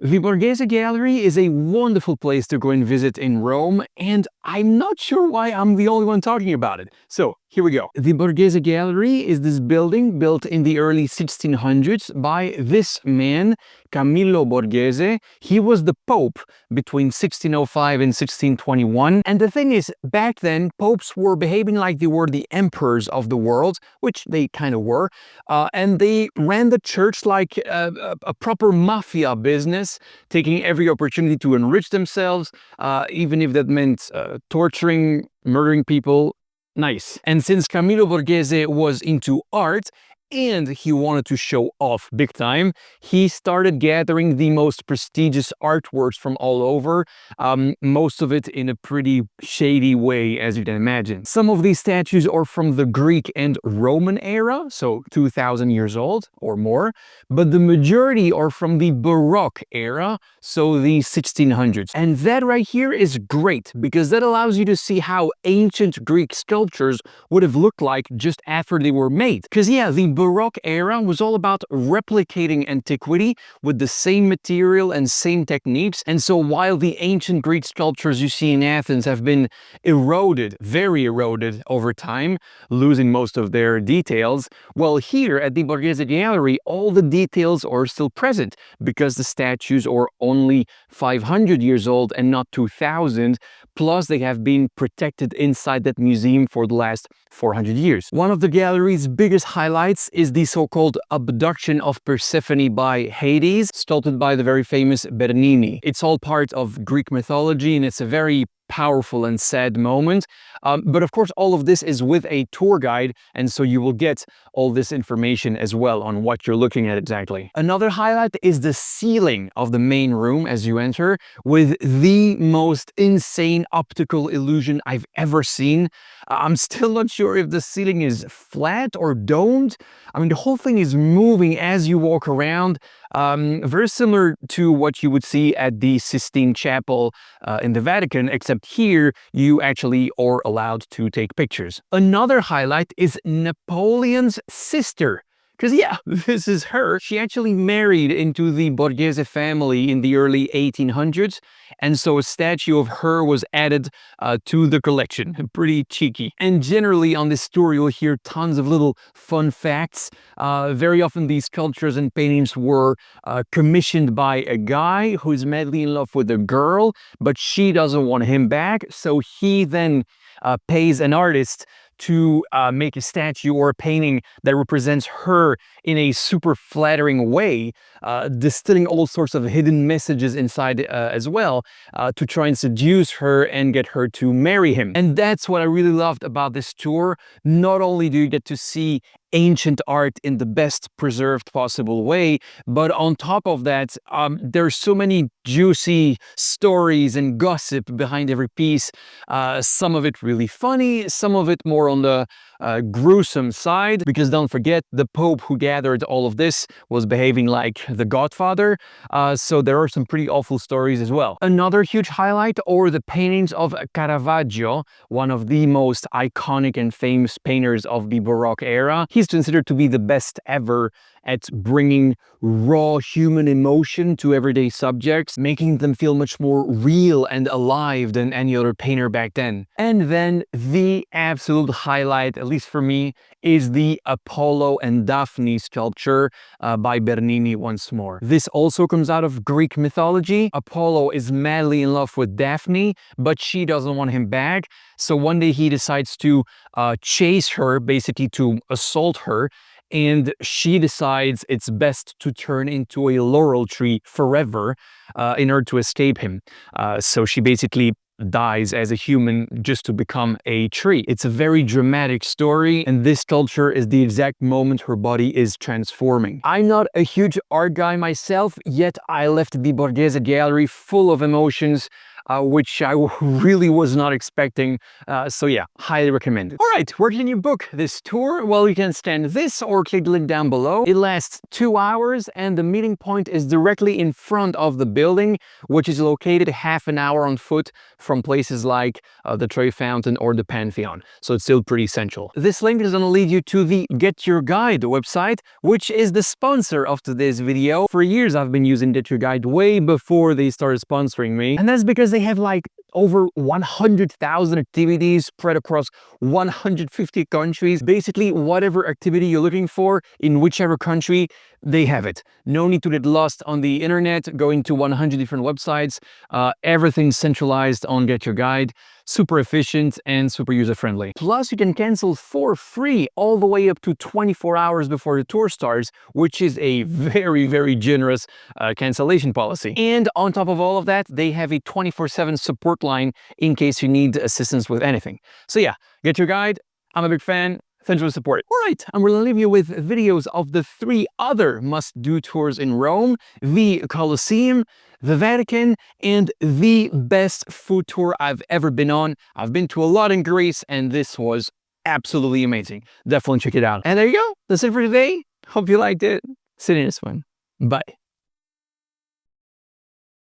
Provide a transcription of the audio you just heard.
The Borghese Gallery is a wonderful place to go and visit in Rome, and I'm not sure why I'm the only one talking about it. So, here we go. The Borghese Gallery is this building built in the early 1600s by this man, Camillo Borghese. He was the Pope between 1605 and 1621. And the thing is, back then, popes were behaving like they were the emperors of the world, which they kind of were, and they ran the church like a proper mafia business, taking every opportunity to enrich themselves, even if that meant torturing, murdering people. Nice. And since Camillo Borghese was into art, and he wanted to show off big time, he started gathering the most prestigious artworks from all over, most of it in a pretty shady way, as you can imagine. Some of these statues are from the Greek and Roman era, so 2,000 years old or more, but the majority are from the Baroque era, so the 1600s. And that right here is great, because that allows you to see how ancient Greek sculptures would have looked like just after they were made. Because yeah, the Baroque era was all about replicating antiquity with the same material and same techniques. And so while the ancient Greek sculptures you see in Athens have been eroded, very eroded over time, losing most of their details, well, here at the Borghese Gallery, all the details are still present because the statues are only 500 years old and not 2,000. Plus, they have been protected inside that museum for the last 400 years. One of the gallery's biggest highlights is the so-called abduction of Persephone by Hades, sculpted by the very famous Bernini. It's all part of Greek mythology, and it's a very powerful and sad moment. But of course, all of this is with a tour guide, and so you will get all this information as well on what you're looking at exactly. Another highlight is the ceiling of the main room as you enter, with the most insane optical illusion I've ever seen. I'm still not sure if the ceiling is flat or domed. I mean, the whole thing is moving as you walk around. Very similar to what you would see at the Sistine Chapel in the Vatican, except here you actually are allowed to take pictures. Another highlight is Napoleon's sister. Because yeah, this is her. She actually married into the Borghese family in the early 1800s, and so a statue of her was added to the collection. Pretty cheeky. And generally on this tour you'll hear tons of little fun facts. Very often these sculptures and paintings were commissioned by a guy who's madly in love with a girl, but she doesn't want him back, so he then pays an artist to make a statue or a painting that represents her in a super flattering way, distilling all sorts of hidden messages inside as well, to try and seduce her and get her to marry him. And that's what I really loved about this tour. Not only do you get to see ancient art in the best preserved possible way, but on top of that, there's so many juicy stories and gossip behind every piece. Some of it really funny, some of it more on the gruesome side, because don't forget, the Pope who gathered all of this was behaving like the Godfather, so there are some pretty awful stories as well. Another huge highlight are the paintings of Caravaggio, one of the most iconic and famous painters of the Baroque era. He's considered to be the best ever at bringing raw human emotion to everyday subjects, making them feel much more real and alive than any other painter back then. And then the absolute highlight, at least for me, is the Apollo and Daphne sculpture by Bernini once more. This also comes out of Greek mythology. Apollo is madly in love with Daphne, but she doesn't want him back. So one day he decides to chase her, basically to assault her, and she decides it's best to turn into a laurel tree forever in order to escape him. So she basically dies as a human just to become a tree. It's a very dramatic story, and this sculpture is the exact moment her body is transforming. I'm not a huge art guy myself, yet I left the Borghese Gallery full of emotions. which I really was not expecting. So yeah, highly recommended. All right, where can you book this tour? Well, you can scan this or click the link down below. It lasts 2 hours and the meeting point is directly in front of the building, which is located half an hour on foot from places like the Trevi Fountain or the Pantheon. So it's still pretty central. This link is going to lead you to the Get Your Guide website, which is the sponsor of today's video. For years, I've been using Get Your Guide way before they started sponsoring me. And that's because they have like over 100,000 activities spread across 150 countries. Basically, whatever activity you're looking for in whichever country, they have it. No need to get lost on the internet, going to 100 different websites. Everything's centralized on Get Your Guide. Super efficient and super user-friendly. Plus, you can cancel for free all the way up to 24 hours before the tour starts, which is a very, very generous cancellation policy. And on top of all of that, they have a 24/7 support line in case you need assistance with anything. So yeah, Get Your Guide. I'm a big fan. Thanks for the support. All right, I'm going to leave you with videos of the 3 other must-do tours in Rome: the Colosseum, the Vatican, and the best food tour I've ever been on. I've been to a lot in Greece, and this was absolutely amazing. Definitely check it out. And there you go. That's it for today. Hope you liked it. See you in this one. Bye.